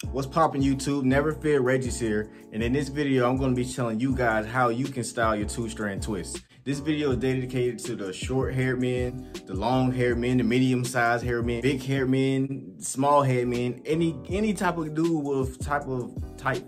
What's poppin' YouTube? Never fear, Reggie's here, and in this video I'm going to be telling you guys how you can style your two-strand twist. This video is dedicated to the short-haired men, the long-haired men, the medium-sized haired men, big-haired men, small-haired men, any type of dude with type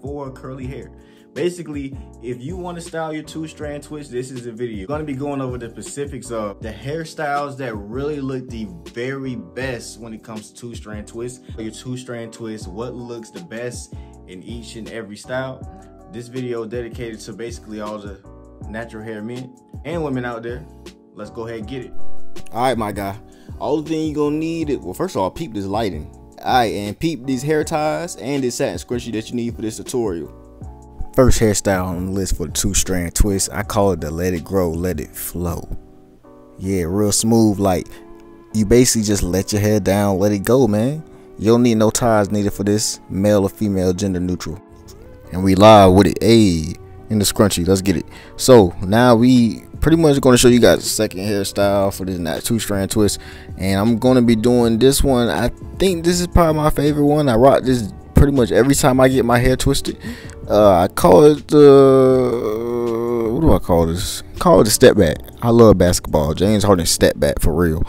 4 curly hair. Basically, if you want to style your two-strand twist, this is the video. I'm going to be going over the specifics of the hairstyles that really look the very best when it comes to two-strand twists. Your two-strand twist, what looks the best in each and every style. This video is dedicated to basically all the natural hair men and women out there. Let's go ahead and get it. All right, my guy. All the thing you're going to need is, well, first of all, peep this lighting. All right, and peep these hair ties and this satin scrunchie that you need for this tutorial. First hairstyle on the list for the two-strand twist, I call it the let it grow, let it flow. Yeah, real smooth, like you basically just let your hair down, let it go, man. You don't need no ties needed for this, male or female, gender neutral. And we live with it, ayy, in the scrunchie, let's get it. So now we pretty much going to show you guys the second hairstyle for this two-strand twist. And I'm going to be doing this one. I think this is probably my favorite one. I rock this pretty much every time I get my hair twisted. I call it the, what do I call this? Call it the step back. I love basketball. James Harden step back for real.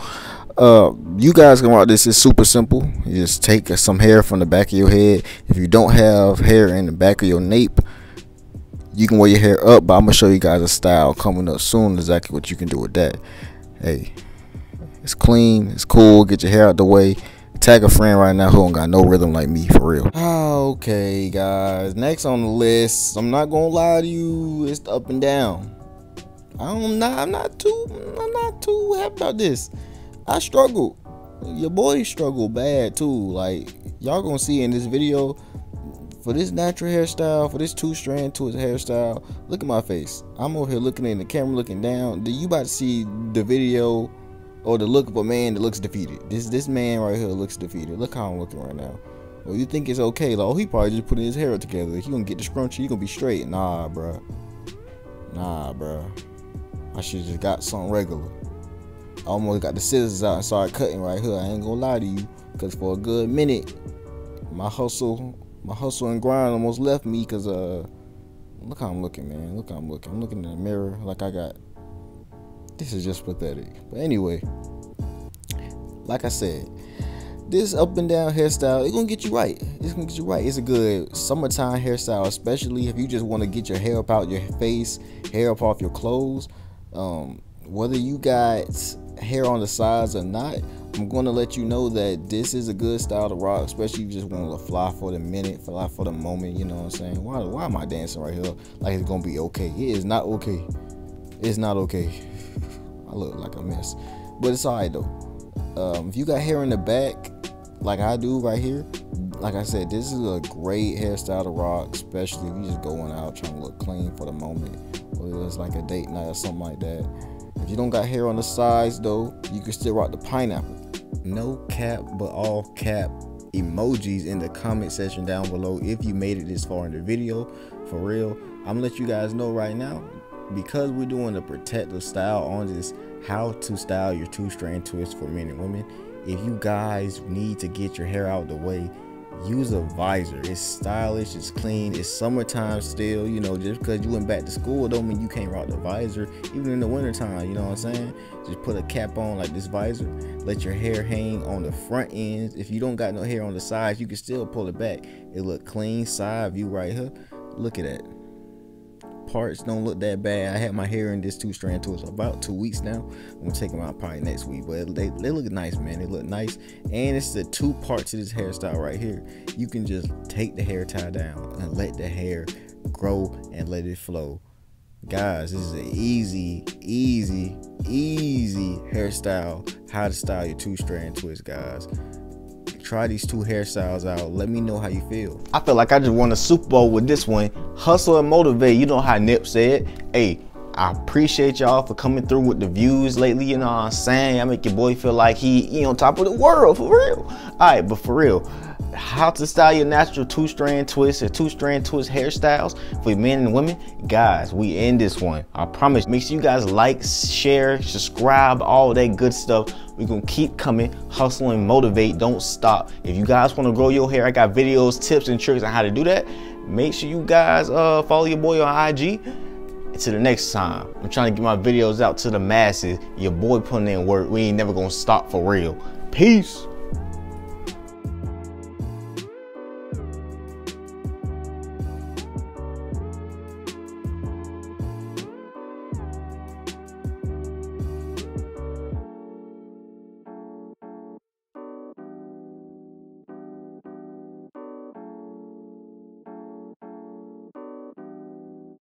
You guys can rock this. It's super simple. You just take some hair from the back of your head. If you don't have hair in the back of your nape, you can wear your hair up, but I'm gonna show you guys a style coming up soon, exactly what you can do with that. Hey, it's clean, it's cool. Get your hair out the way. Tag a friend right now who don't got no rhythm like me, for real. Okay, guys, next on the list, I'm not gonna lie to you, it's the up and down. I'm not too happy about this. I struggled. Your boy struggled bad too. Like, y'all gonna see in this video, for this natural hairstyle, for this two-strand twist hairstyle, look at my face. I'm over here looking in the camera, looking down. You about to see the video or the look of a man that looks defeated. This man right here looks defeated. Look how I'm looking right now. Well, you think it's okay? Like, oh, he probably just putting his hair together. He gonna get the scrunchie. He gonna be straight. Nah, bruh. Nah, bruh. I should just got something regular. I almost got the scissors out and started cutting right here. I ain't gonna lie to you, cause for a good minute, my hustle and grind almost left me. Cause look how I'm looking, man. Look how I'm looking. I'm looking in the mirror like I got. This is just pathetic. But anyway, like I said, this up and down hairstyle, it's gonna get you right. It's gonna get you right. It's a good summertime hairstyle, especially if you just want to get your hair up out your face, hair up off your clothes. Whether you got hair on the sides or not, I'm gonna let you know that this is a good style to rock, especially if you just want to fly for the minute, fly for the moment. You know what I'm saying? Why am I dancing right here like it's gonna be okay? It is not okay. It's not okay. I look like a mess, but it's alright though. If you got hair in the back like I do right here, like I said, this is a great hairstyle to rock, especially if you just going out trying to look clean for the moment, whether it's like a date night or something like that. If you don't got hair on the sides though, you can still rock the pineapple. No cap but all cap emojis in the comment section down below if you made it this far in the video. For real, I'm gonna let you guys know right now, because we're doing a protective style on this, how to style your two-strand twist for men and women. If you guys need to get your hair out the way, use a visor. It's stylish, it's clean, it's summertime still. You know, just because you went back to school don't mean you can't rock the visor even in the wintertime. You know what I'm saying? Just put a cap on like this visor, let your hair hang on the front ends. If you don't got no hair on the sides, you can still pull it back. It look clean. Side view right here, look at that. Parts don't look that bad. I had my hair in this two-strand twist for about 2 weeks now. I'm gonna take them out probably next week, but they look nice, man. They look nice, and it's the two parts of this hairstyle right here. You can just take the hair tie down and let the hair grow and let it flow. Guys, this is an easy hairstyle. How to style your two-strand twist, guys. Try these two hairstyles out. Let me know how you feel. I feel like I just won a Super Bowl with this one. Hustle and motivate. You know how Nip said. Hey, I appreciate y'all for coming through with the views lately, you know what I'm saying? I make your boy feel like he on top of the world, for real. All right, but for real, how to style your natural two-strand twists or two-strand twist hairstyles for men and women. Guys, we in this one. I promise. Make sure you guys like, share, subscribe, all that good stuff. We're gonna keep coming, hustle and motivate, don't stop. If you guys wanna grow your hair, I got videos, tips, and tricks on how to do that. Make sure you guys follow your boy on IG. Until the next time, I'm trying to get my videos out to the masses. Your boy putting in work. We ain't never gonna stop for real. Peace.